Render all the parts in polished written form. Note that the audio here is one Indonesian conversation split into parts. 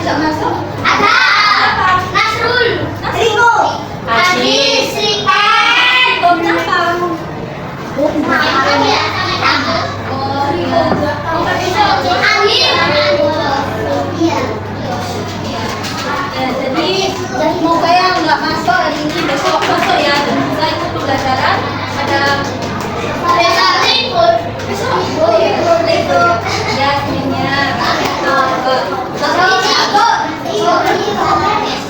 nggak masuk? Ada. Apa? Nasrul. Riko. Adis. Ripen. Bom apa? Oh, iya. Oh, Riko. Angin. Iya. Ya, jadi semoga yang nggak masuk hari ini besok masuk ya, dan bisa ikut pembelajaran. Ada Besok libur. oh iya, itu ya sebenarnya.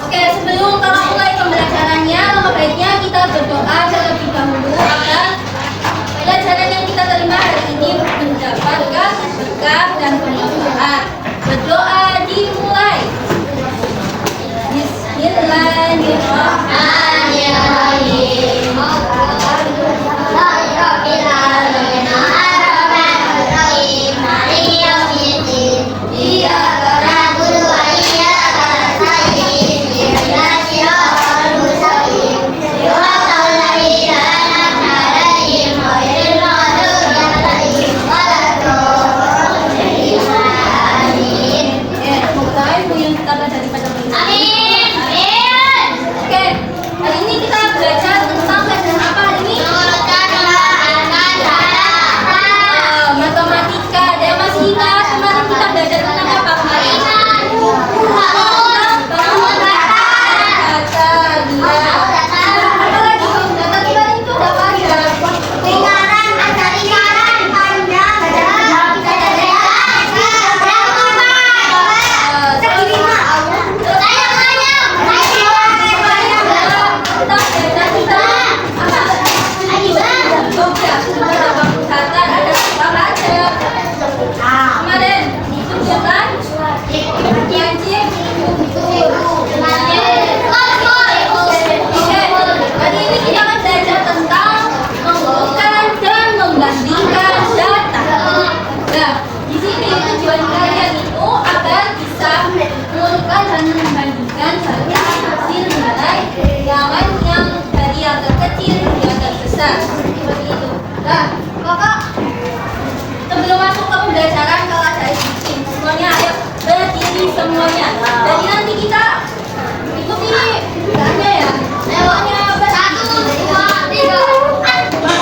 Oke, sebelum kita mulai pembelajarannya, maka baiknya kita berdoa terlebih dahulu agar pelajaran yang kita terima hari ini mendapatkan berkah dan kemuliaan. Berdoa dimulai. Bismillahirrahmanirrahim. Semoga ilmu yang kita belajar daripada Amin. Oke, hari ini kita belajar tentang pelajaran apa hari ini? Matematika. Dan yang masih ingat kemarin kita belajar tentang apa kemarin? Data. Iya. Apa lagi? Data kemarin itu ada apa aja? Dan membandingkan hasil nilai bilangan yang dari yang terkecil hingga yang terbesar seperti itu. Nah, kakak sebelum masuk ke pembelajaran kalau ada izin semuanya ayo berdiri semuanya. Jadi nanti kita ikuti gerakannya ya. Semuanya berdiri. 1, 2, 1.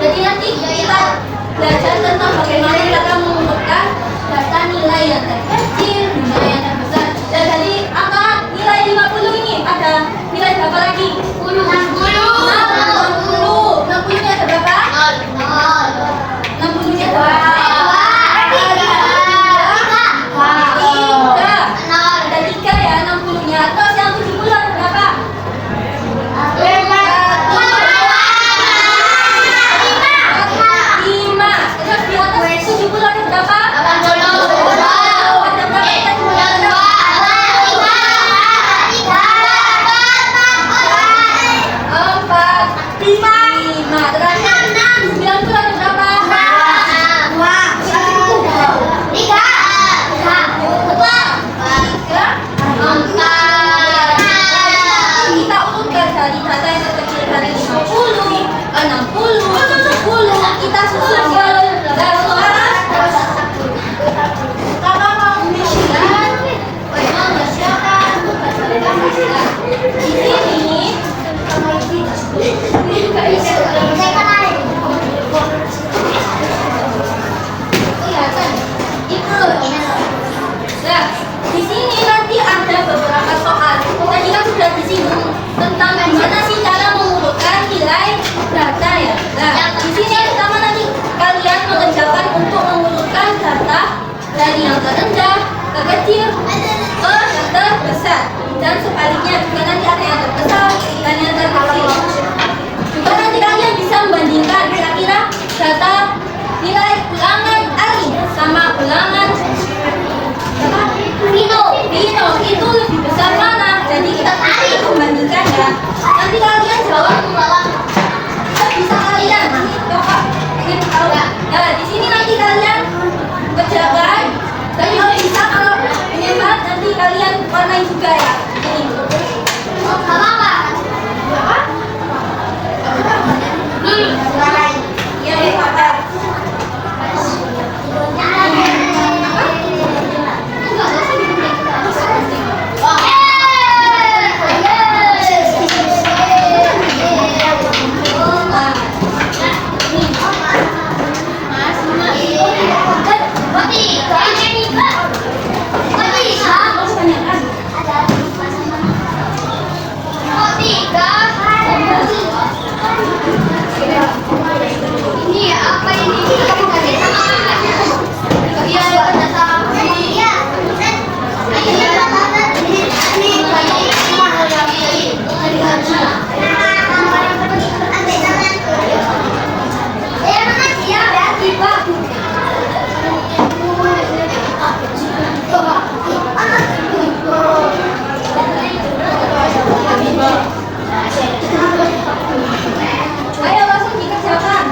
Jadi nanti kita belajar tentang bagaimana cara mengumpulkan data nilai yang terkecil hingga yang terbesar. Dan dari angka nilai 50 ini ada nilai berapa lagi? 60. 60-nya ada berapa? 60-nya ada berapa? Ada 3 ya 60-nya. Terus yang 70 ada berapa? 5. Terus di atas 70 ada berapa? 80. Ada berapa kita jumlah? 4, 5. Terakhir 90 ada berapa? 3. Kita urutkan dari data yang terkecil dari 50, 60, 70. Kita susun ke dalam kakak mau menunjukkan bagaimana siapa di sini. Kelihatan itu. Nah, di sini nanti ada beberapa soal. Tadi kan sudah disinggung tentang gimana sih cara mengumpulkan nilai data ya. Nah, di sini yang pertama nanti kalian mengerjakan untuk mengurutkan data dari yang terendah ke kecil ke yang terbesar, dan sebaliknya juga nanti ada yang terbesar dan yang terkecil. Juga nanti kalian bisa membandingkan kira-kira data nilai ulangan Ali sama ulangan Vino itu lebih besar mana? Jadi kita membandingkan ya. Nanti kalian jawab bisa kalian coba ingin tahu ya. Nah, di sini nanti kalian kerjakan. Dan kalau bisa kalau hebat nanti kalian warnai juga ya. Ini. Ya, apa? Ini apa ini? Ayo langsung dikerjakan.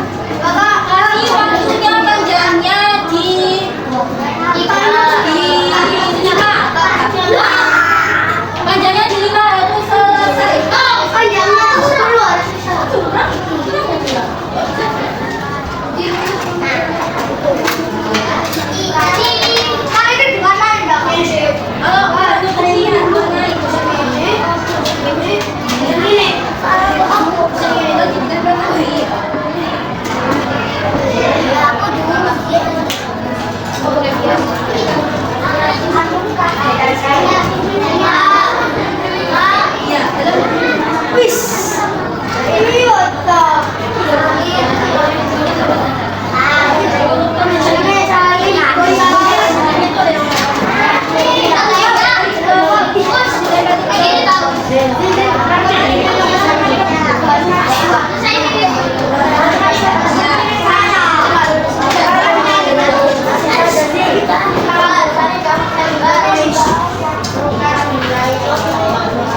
Kasih waktunya panjangnya di 5. Panjangnya di 5 harus selesai. Kalau baru kalian warnai ya, wis.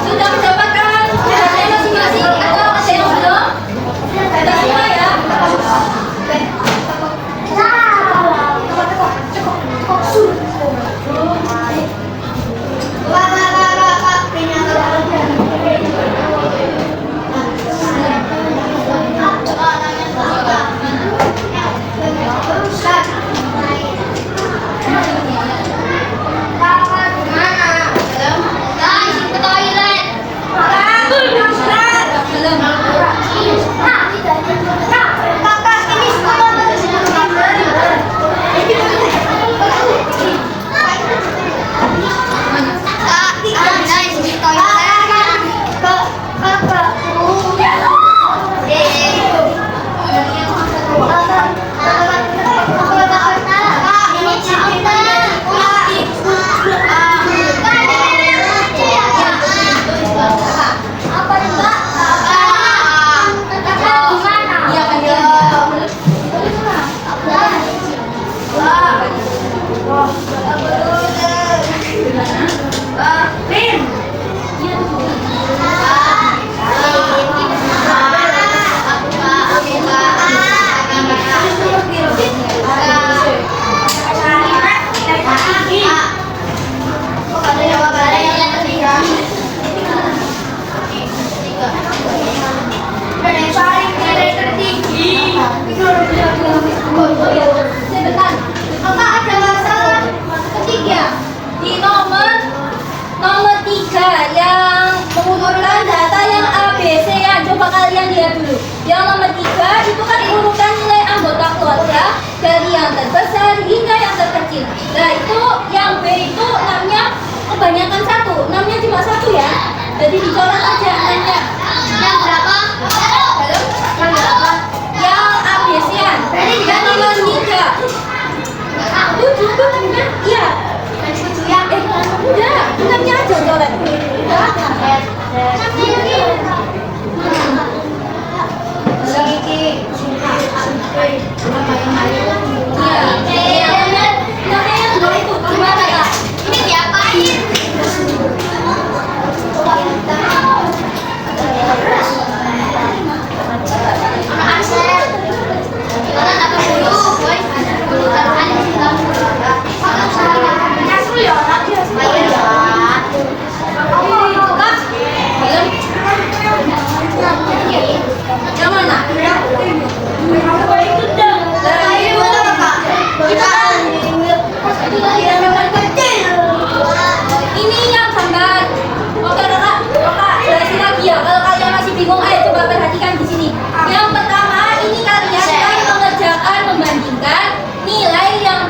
Sudah mendapatkan datanya masing-masing atau ada yang belum? Data semua ya. Belum. Nah itu yang B itu 6-nya kebanyakan 1, 6-nya cuma 1 ya. Jadi dicoret aja 6-nya. Yang berapa? Halo? Yang berapa? Yang ABC-an. Dan nomor 3. 7 benernya? Iya. Udah, 6-nya aja coret. Udah ada. Iya, namanya yang 2 itu gimana Kak? Ini diapain? Yang mana? Ini yang gambar. Oke kakak, jelasin lagi ya. Kalau kalian masih bingung, ayo coba perhatikan di sini. Yang pertama, ini kalian kan mengerjakan membandingkan nilai yang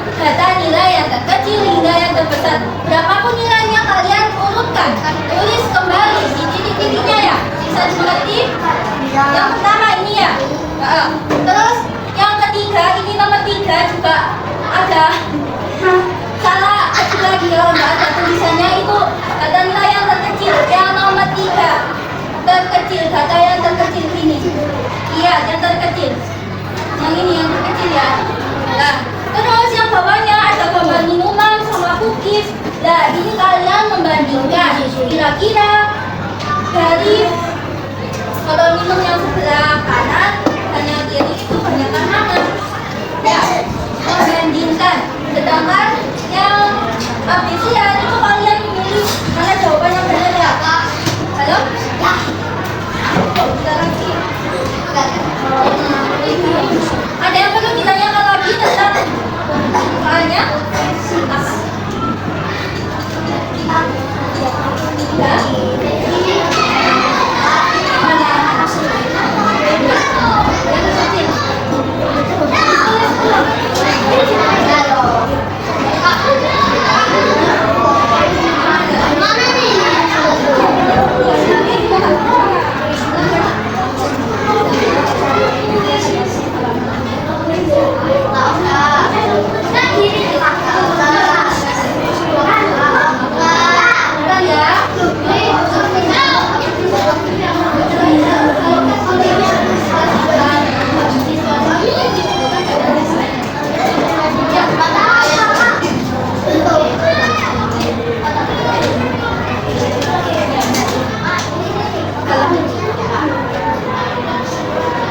terkecil hingga yang terbesar. Berapapun nilainya kalian urutkan, tulis kembali di titik-titiknya ya. Bisa dimengerti? Yang pertama ini ya. Terus yang ketiga, ini nomor 3 juga ada salah kecil lagi kalau nggak ada tulisannya itu ada nilai yang terkecil. Yang nomor 3 terkecil, data yang terkecil ini. Iya, yang terkecil. Yang ini yang terkecil ya. Nah, terus yang bawahnya ada gambar minuman sama cookies. Nah, ini kalian membandingkan kira-kira dari kalau minum yang sebelah kanan dan yang kiri itu banyakan mana? Ya, membandingkan. Sedangkan yang ABC ya itu kalian pilih mana jawaban yang benar ya? Halo? Ya. Ada yang perlu ditanyakan lagi tentang soalnya?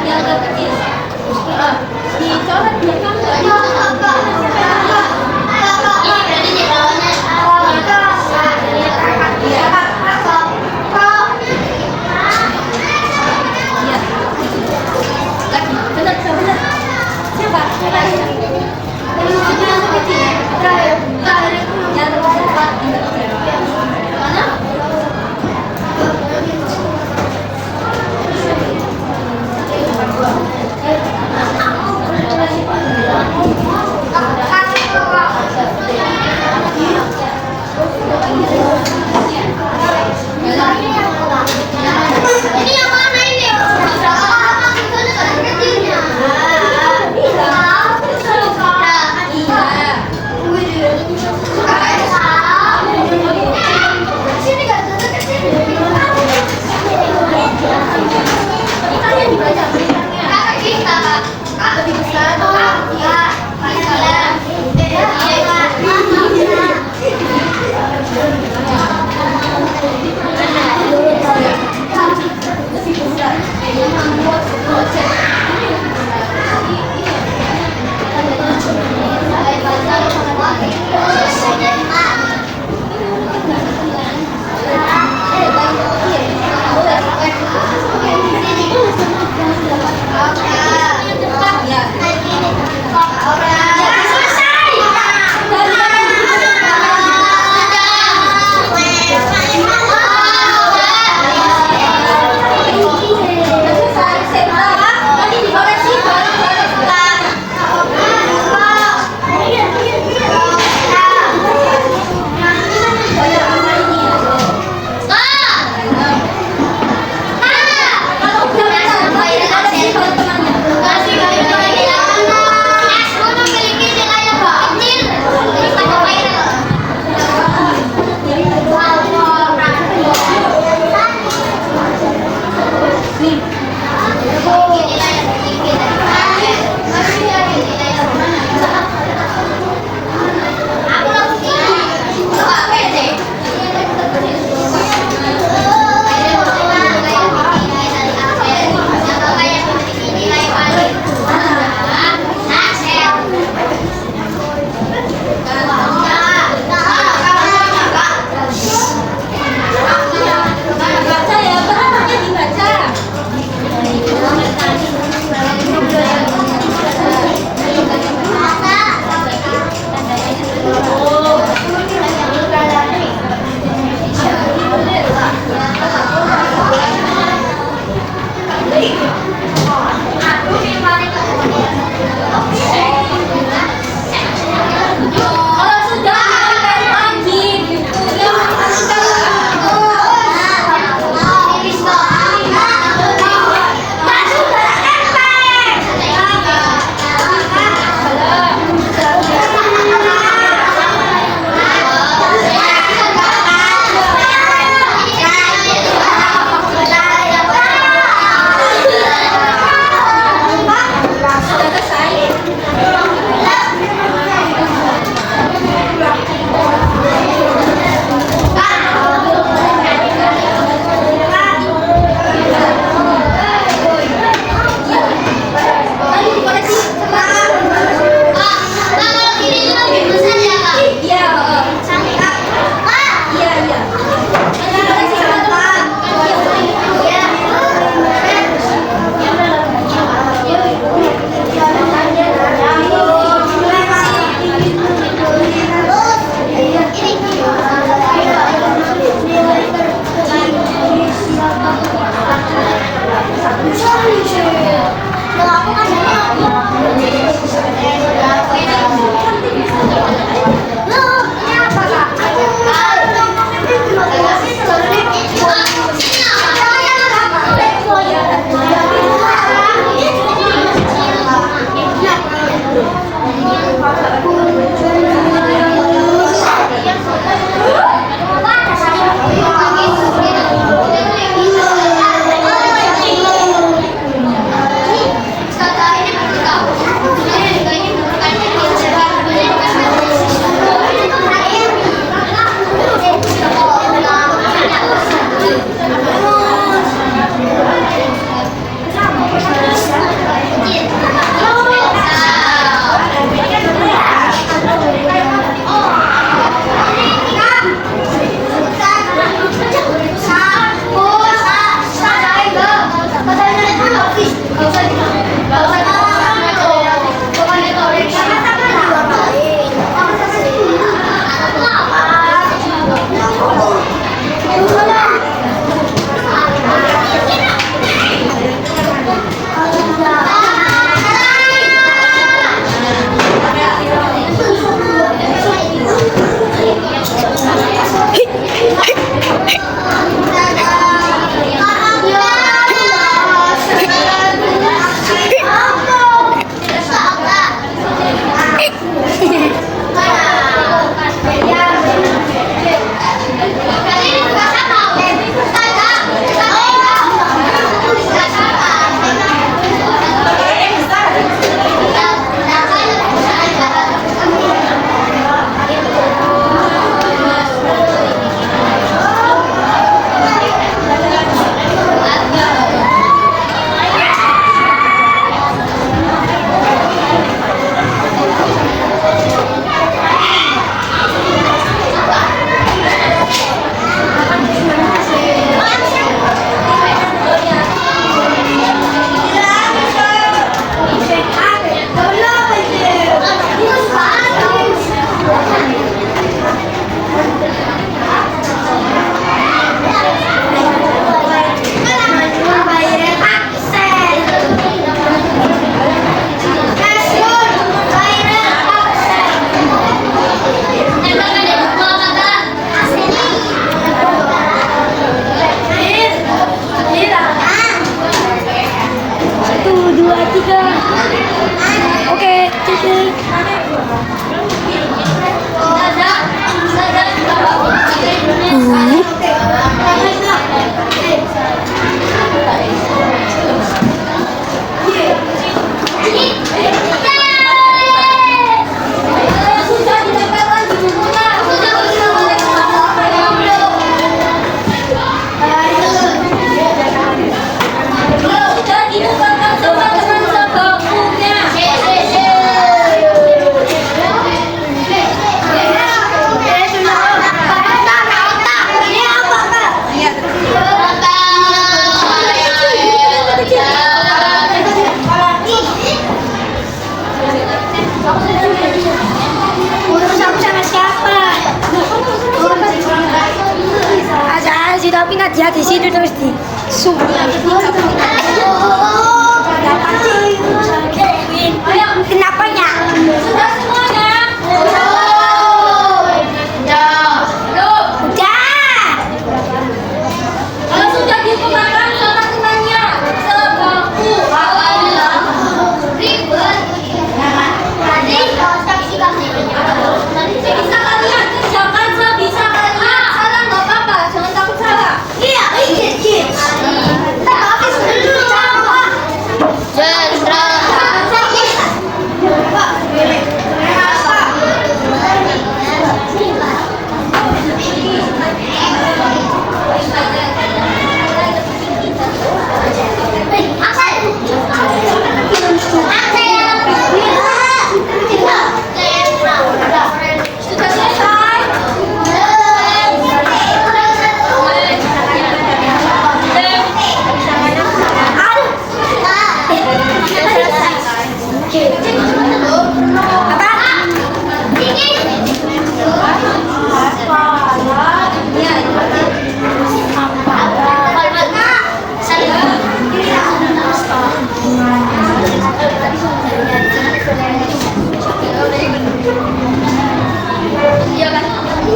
Yang terkecil. Dicoret belakang Ini yang mana ini? Kecilnya. Sini nggak ada kecilnya. Kalian dibaca beritanya. Kakak kita, kak lebih besar. Ya. tapi Nadia di situ terus di zoom. Ayo, Kenapanya? sudah semuanya. Udah. Kalau sudah dikeluarkan sama temannya sebangku. Bisa kalian kerjakan sebisa kalian. Salah nggak apa-apa, jangan takut salah. Sudah selesai.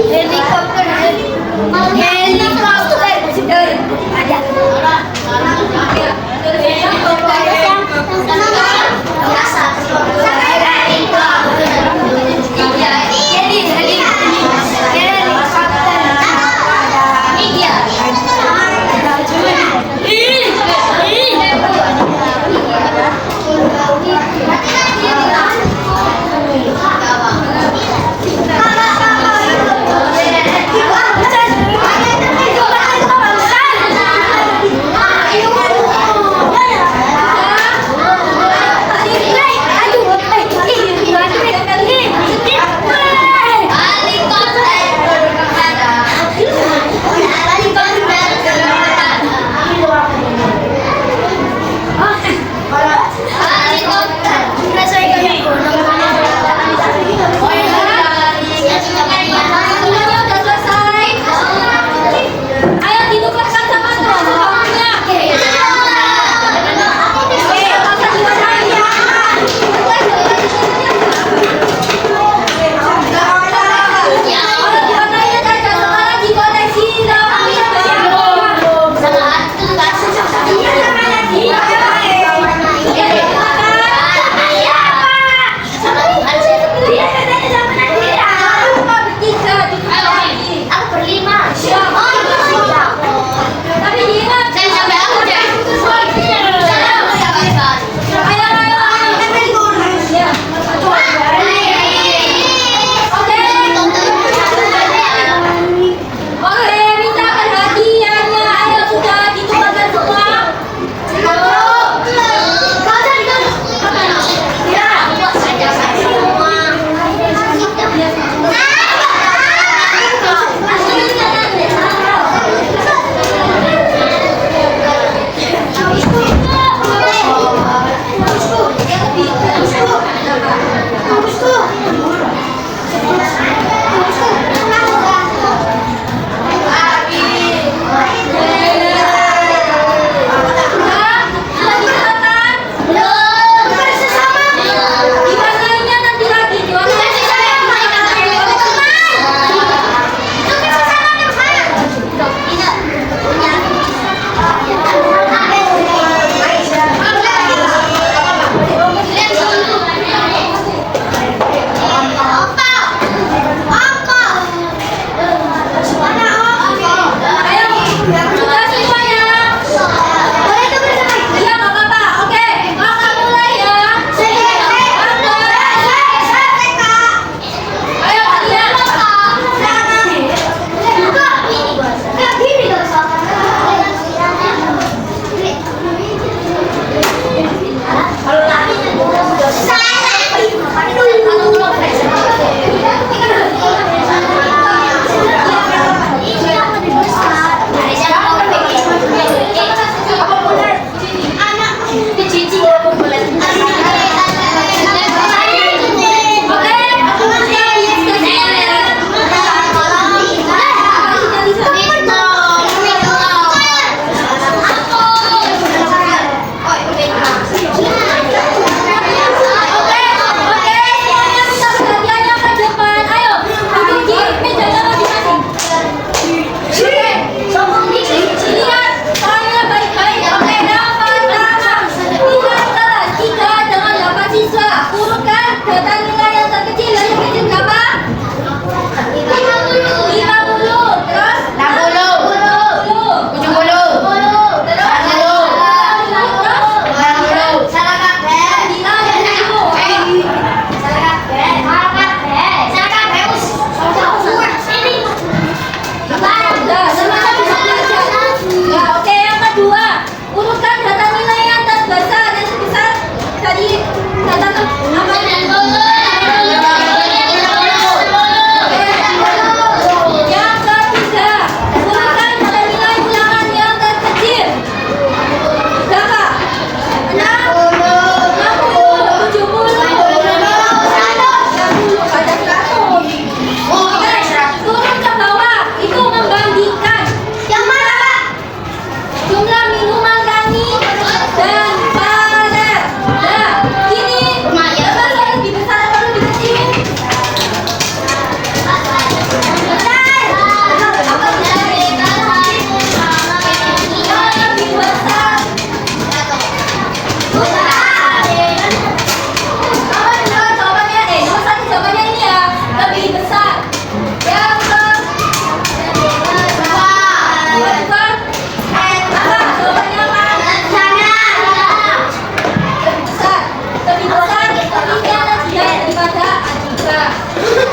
Helikopter.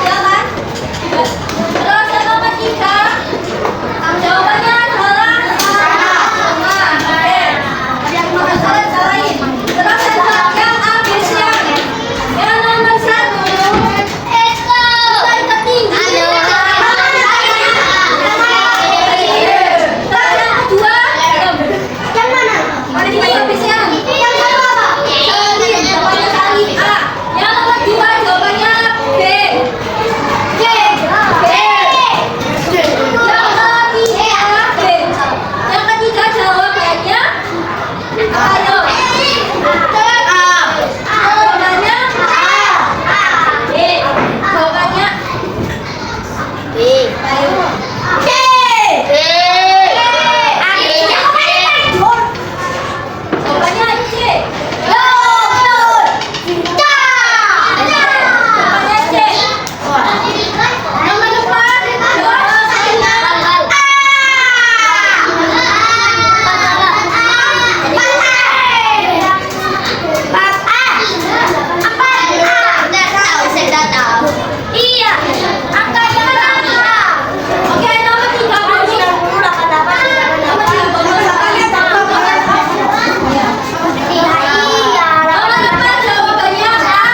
Ya kan? Terus yang nomor 3, jawabannya adalah sama. Oke. Salahin. Terus yang habis yang nomor 1. Kita tinggi. Terus yang kedua. Mana tinggi habisnya? Jawabannya Salih A. Yang nomor 2 jawabannya B. Yang ketiga B. Yang ketiga jawabannya ayo. Jawabannya B. Jawabannya ayo. Jawabannya C. Jawabannya C. Nomor 4 Iya, angkanya berapa? Oke, nomor 3 Nomor 3 Nomor 4 jawabannya A.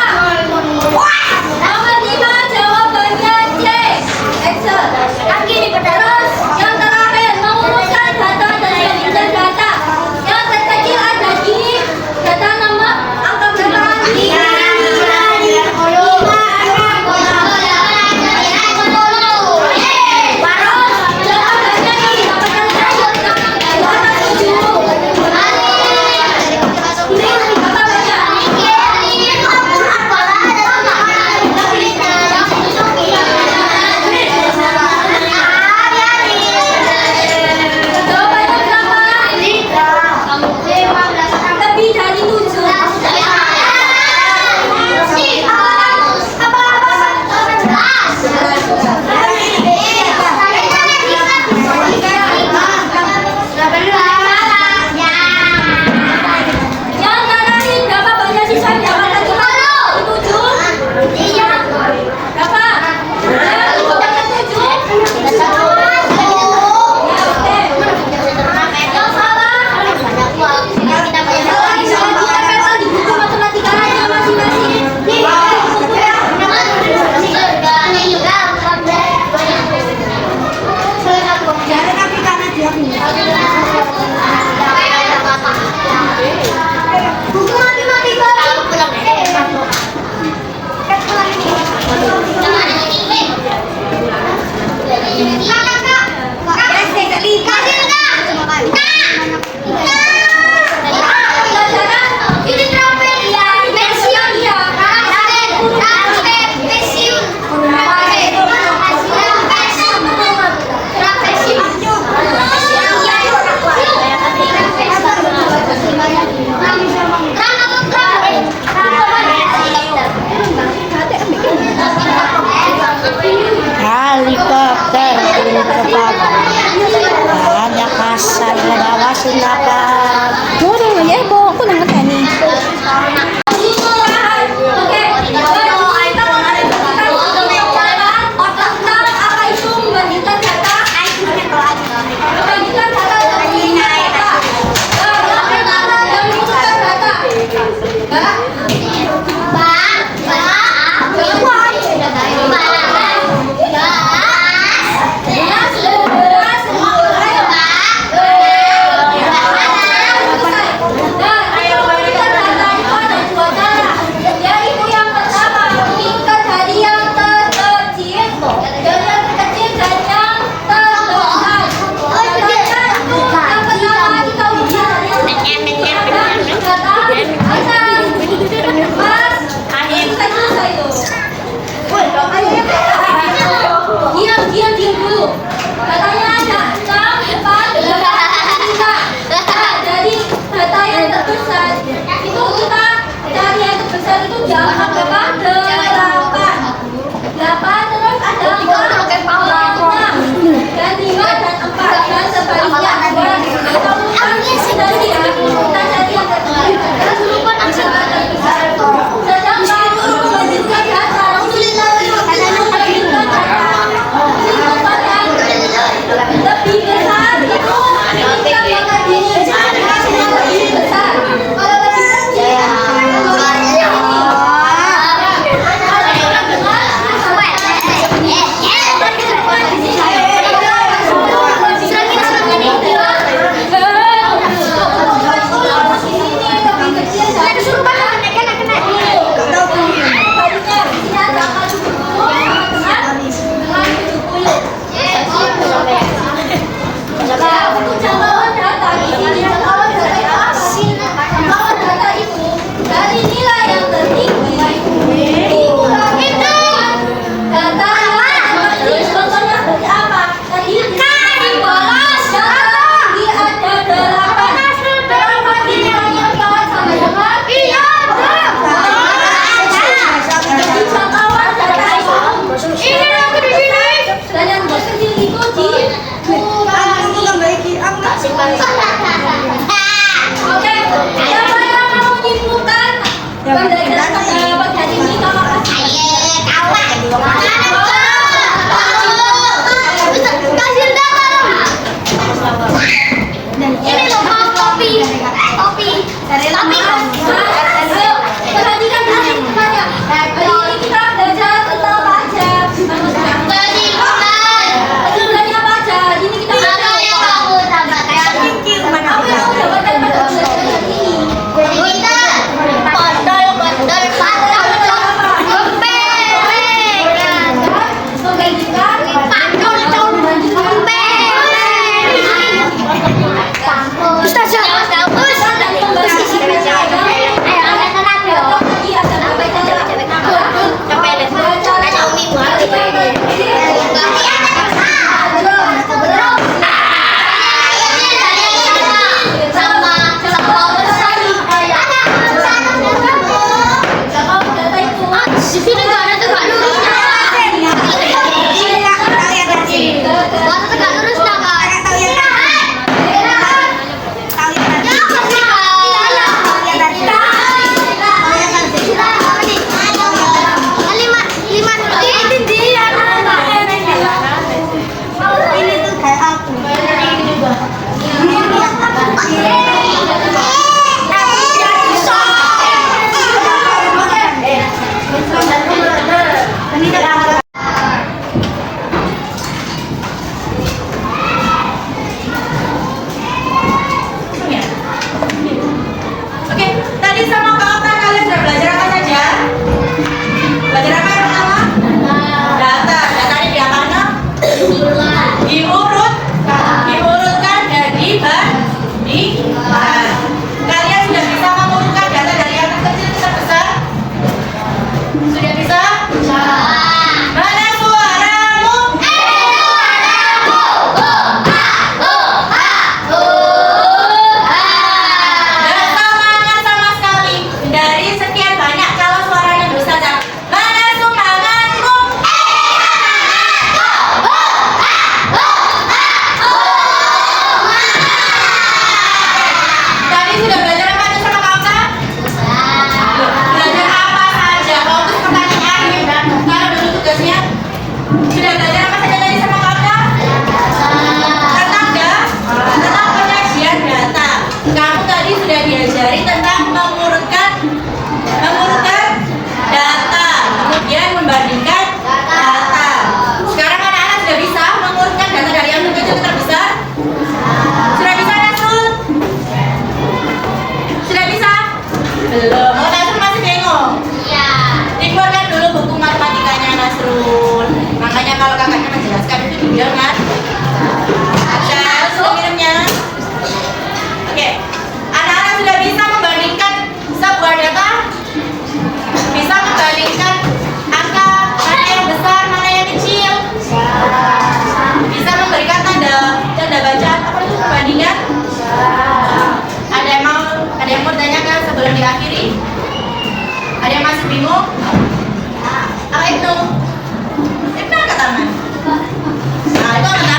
Nomor 5 jawabannya C. Excel. Terus yang terakhir mengumpulkan data dan menginjak data. Yang terkecil ada di data nomor angka berapa? Jawabannya ini. Apa banyak? Jawabannya berapa? Lebih dari 7. Yang terakhir berapa banyak siswa yang dapat lagi? 7. Berapa? Ya, ibu dapat 7. Ya, oke. Yang salah? Salah ditempel di buku matematikanya masing-masing. Buku matematika Ini Helikopter terbang. Ada kasar bawa sundakan. Turun ya, bawa aku nang tani. Yaitu yang pertama, tingkat dari yang terkecil dan yang terkecil dan yang terbesar. Yang pertama kita ujian dari yang terkecil. Kata, Mas, kita selesai itu. Diam dulu. Katanya ada 6, 4, 3. Dari data yang terbesar itu kita cari yang terbesar itu di angka berapa? 8. 8 terus ada 6 dan 5 dan 4 dan sebaliknya 2. Kita bukan tadi ya, kita cari yang terbesar dan terbesar. Sedangkan untuk melanjutkan data Kasih data dong. Ini loh mau topi. Topi. Topi. Ayo, perhatikan hari semuanya. Hari ini kita belajar tentang apa aja? Ajar belajar apa aja? Hari ini kita belajar apa yang kamu dapatkan pada belajar hari ini? Oke, tadi sama Kak Okta kalian sudah belajar apa saja? Belajar apa yang pertama? Data. Datanya di mana? Diurut. Diurutkan dan dibandingkan. Kalian sudah bisa mengurutkan data dari yang terkecil ke terbesar? Sudah bisa? Mana suaramu? Gak semangat sama sekali. Dari sekian banyak kalau suaranya dosa. Mana semangatmu? Tadi sudah belajar apa aja sama Kak Okta? Belajar apa saja? Fokus pertanyaan. Kalau dulu tugasnya sudah belajar apa saja tadi sama Kak Okta? Tentang penyajian data. Kamu tadi sudah diajari tentang mengurutkan data, kemudian membandingkan data. Sekarang anak-anak sudah bisa mengurutkan data dari yang terkecil ke terbesar? Sudah bisa, Nasrul? Sudah bisa? Belum. Oh, Nasrul masih bingung. Dikeluarkan dulu buku matematikanya Nasrul. Makanya kalau kakaknya menjelaskan itu dibilang ada sudah minumnya. Oke. Anak-anak sudah bisa membandingkan sebuah data? Bisa membandingkan angka mana yang besar, mana yang kecil? Bisa memberikan tanda bacaan apa itu perbandingan? Ada yang mau ditanyakan sebelum diakhiri? Ada yang masih bingung? Apa itu? Itu angkat tangan. Nah, itu angkat